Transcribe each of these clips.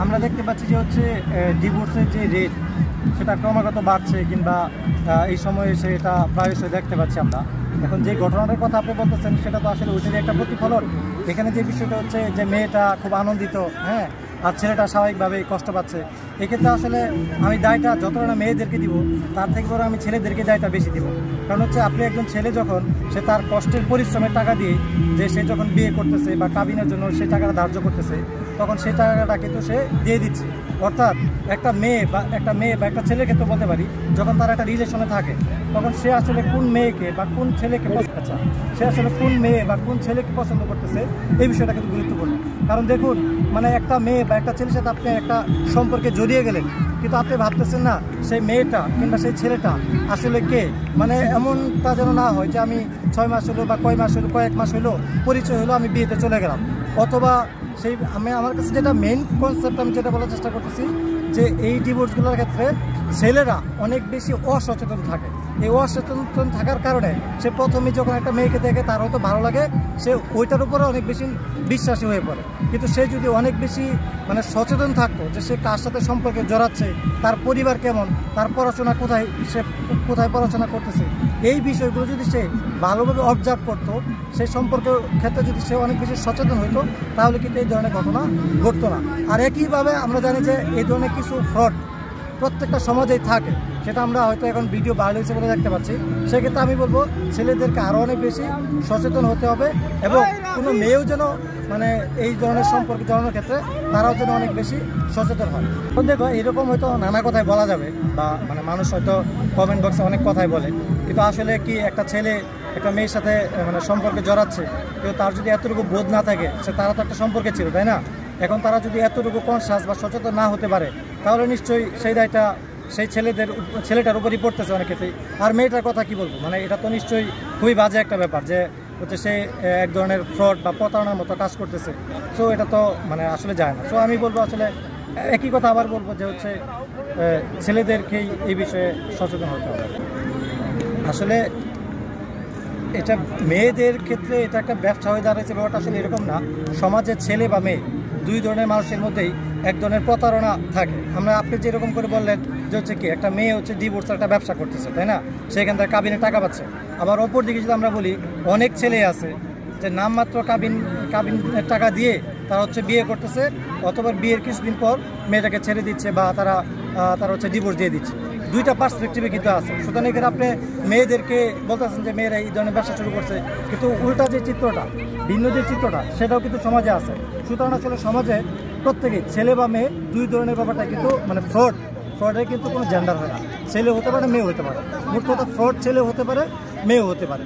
আমরা দেখতে পাচ্ছি যে হচ্ছে ডিভোর্সের যে রেট সেটা ক্রমাগত বাড়ছে কিংবা এই সময়ে সেটা প্রায়শই দেখতে পাচ্ছি আমরা। এখন যে ঘটনাটার কথা আপনি বলতেছেন সেটা তো আসলে ওইটারই একটা প্রতিফলন। এখানে যে বিষয়টা হচ্ছে যে মেয়েটা খুব আনন্দিত, হ্যাঁ, আর ছেলেটা স্বাভাবিকভাবেই কষ্ট পাচ্ছে। এক্ষেত্রে আসলে আমি দায়টা যতটা না মেয়েদেরকে দিব তার থেকে বড় আমি ছেলেদেরকে দায়টা বেশি দিব। কারণ হচ্ছে আপনি একজন ছেলে যখন সে তার কষ্টের পরিশ্রমের টাকা দিয়ে যে সে যখন বিয়ে করতেছে বা কাবিনের জন্য সেই টাকাটা ধার্য করতেছে তখন সেই টাকাটা কিন্তু সে দিয়ে দিচ্ছে। অর্থাৎ একটা মেয়ে বা একটা ছেলের ক্ষেত্রে বলতে পারি, যখন তারা একটা রিলেশনে থাকে তখন সে আসলে কোন মেয়েকে বা কোন ছেলেকে সে আসলে কোন মেয়ে বা কোন ছেলেকে পছন্দ করতেছে এই বিষয়টা কিন্তু গুরুত্বপূর্ণ। কারণ দেখুন, মানে একটা মেয়ে বা একটা ছেলের সাথে আপনি একটা সম্পর্কে জড়িয়ে গেলেন, কিন্তু আপনি ভাবতেছেন না সেই মেয়েটা কিংবা সেই ছেলেটা আসলে কে। মানে এমনটা যেন না হয় যে আমি 6 মাস হলো বা কয়েক মাস হলো পরিচয় হলো আমি বিয়েতে চলে গেলাম, অথবা সেই আমার কাছে যেটা মেইন কনসেপ্ট আমি যেটা বলার চেষ্টা করতেছি যে এই ডিভোর্সগুলোর ক্ষেত্রে ছেলেরা অনেক বেশি অসচেতন থাকে। এই অসচেতন থাকার কারণে সে প্রথমে যখন একটা মেয়েকে দেখে তার হয়তো ভালো লাগে, সে ওইটার উপরে অনেক বেশি বিশ্বাসী হয়ে পড়ে। কিন্তু সে যদি অনেক বেশি সচেতন থাকতো যে সে কার সাথে সম্পর্কে জড়াচ্ছে, তার পরিবার কেমন, তার পড়াশোনা কোথায়, সে কোথায় পড়াশোনা করতেছে, এই বিষয়গুলো যদি সে ভালোভাবে অবজার্ভ করতো, সেই সম্পর্কের ক্ষেত্রে যদি সে অনেক বেশি সচেতন হইতো, তাহলে কিন্তু এই ধরনের ঘটনা ঘটতো না। আর একইভাবে আমরা জানি যে এই ধরনের কিছু ফ্রড প্রত্যেকটা সমাজেই থাকে, সেটা আমরা হয়তো এখন ভিডিও ভাইরাল হয়েছে বলে দেখতে পাচ্ছি। সেক্ষেত্রে আমি বলবো ছেলেদেরকে আরও অনেক বেশি সচেতন হতে হবে এবং কোনো মেয়েও যেন এই ধরনের সম্পর্কে জড়ানোর ক্ষেত্রে তারাও যেন অনেক বেশি সচেতন হয়। এখন দেখো, এরকম হয়তো নানা কথাই বলা যাবে বা মানুষ হয়তো কমেন্ট বক্সে অনেক কথাই বলে, কিন্তু আসলে কি একটা ছেলে একটা মেয়ের সাথে সম্পর্কে জড়াচ্ছে, কিন্তু তার যদি এতটুকু বোধ না থাকে, তারা তো একটা সম্পর্কে ছিল, তাই না? এখন তারা যদি এতটুকু কনসাস বা সচেতন না হতে পারে, তাহলে নিশ্চয়ই সেই দায়টা সেই ছেলেটার উপরই পড়তেছে অনেক ক্ষেত্রেই। আর মেয়েটার কথা কি বলবো, এটা তো নিশ্চয়ই খুবই বাজে একটা ব্যাপার যে হচ্ছে সে এক ধরনের ফ্রড বা প্রতারণার মতো কাজ করতেছে। সো এটা তো আসলে যায় না। সো আমি বলবো আসলে একই কথা আবার বলবো যে হচ্ছে ছেলেদেরকেই এই বিষয়ে সচেতন হতে হবে। আসলে এটা মেয়েদের ক্ষেত্রে এটা একটা ব্যবসা হয়ে দাঁড়িয়েছে। ব্যাপারটা আসলে এরকম না। সমাজের ছেলে বা মেয়ে দুই ধরনের মানুষের মধ্যেই এক ধরনের প্রতারণা থাকে। আপনি যেরকম করে বললেন যে হচ্ছে কি একটা মেয়ে হচ্ছে ডিভোর্সের একটা ব্যবসা করতেছে, তাই না? সেখান থেকে কাবিনে টাকা পাচ্ছে। আবার অপর দিকে যদি আমরা বলি, অনেক ছেলে আছে যে নামমাত্র কাবিনের টাকা দিয়ে তারা হচ্ছে বিয়ে করতেছে, অথবা বিয়ের কিছুদিন পর মেয়েটাকে ছেড়ে দিচ্ছে বা তারা হচ্ছে ডিভোর্স দিয়ে দিচ্ছে। দুইটা পার্সপেক্টিভে কিন্তু আছে। সুতরাং এখানে আপনি মেয়েদেরকে বলতেছেন যে মেয়েরা এই ধরনের ব্যবসা শুরু করছে, কিন্তু উল্টা যে চিত্রটা, ভিন্ন যে চিত্রটা, সেটাও কিন্তু সমাজে আছে। সুতরাং আসলে সমাজে প্রত্যেকেই ছেলে বা মেয়ে দুই ধরনের ব্যাপারটা কিন্তু ফ্রডের কিন্তু কোনো জেন্ডার হয় না। ছেলে হতে পারে, মেয়ে হতে পারে। মোট কথা ফ্রড ছেলে হতে পারে, মেয়েও হতে পারে।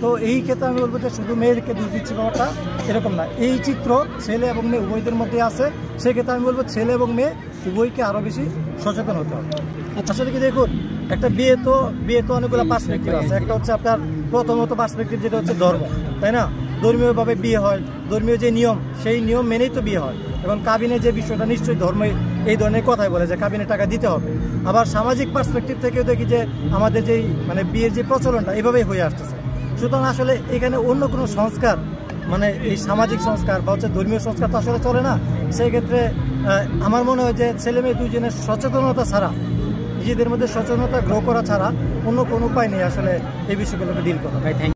তো এই ক্ষেত্রে আমি বলবো যে শুধু মেয়েদেরকে দোষ দিচ্ছে ব্যাপারটা এরকম না। এই চিত্র ছেলে এবং মেয়ে উভয়দের মধ্যে আছে। সেক্ষেত্রে আমি বলবো ছেলে এবং মেয়ে উভয়কে আরও বেশি সচেতন হতে হবে। আসলে কি দেখুন, একটা বিয়ে তো অনেকগুলো পার্সপেক্টিভ আছে। একটা হচ্ছে আপনার প্রথমত পার্সপেক্টিভ যেটা হচ্ছে ধর্ম, তাই না? ধর্মীয়ভাবে বিয়ে হয়, ধর্মীয় যে নিয়ম সেই নিয়ম মেনেই তো বিয়ে হয়। এবং কাবিনের যে বিষয়টা নিশ্চয়ই ধর্মে এই ধরনের কথাই বলে যে কাবিনে টাকা দিতে হবে। আবার সামাজিক পার্সপেক্টিভ থেকেও দেখি যে আমাদের যেই বিয়ের যে প্রচলনটা এভাবেই হয়ে আসতেছে। সুতরাং আসলে এখানে অন্য কোনো সংস্কার এই সামাজিক সংস্কার বা হচ্ছে ধর্মীয় সংস্কার তো আসলে চলে না। সেই ক্ষেত্রে আমার মনে হয় যে ছেলে মেয়ে দুইজনের সচেতনতা ছাড়া, নিজেদের মধ্যে সচেতনতা গ্রো করা ছাড়া অন্য কোনো উপায় নেই আসলে এই বিষয়গুলোকে ডিল করা।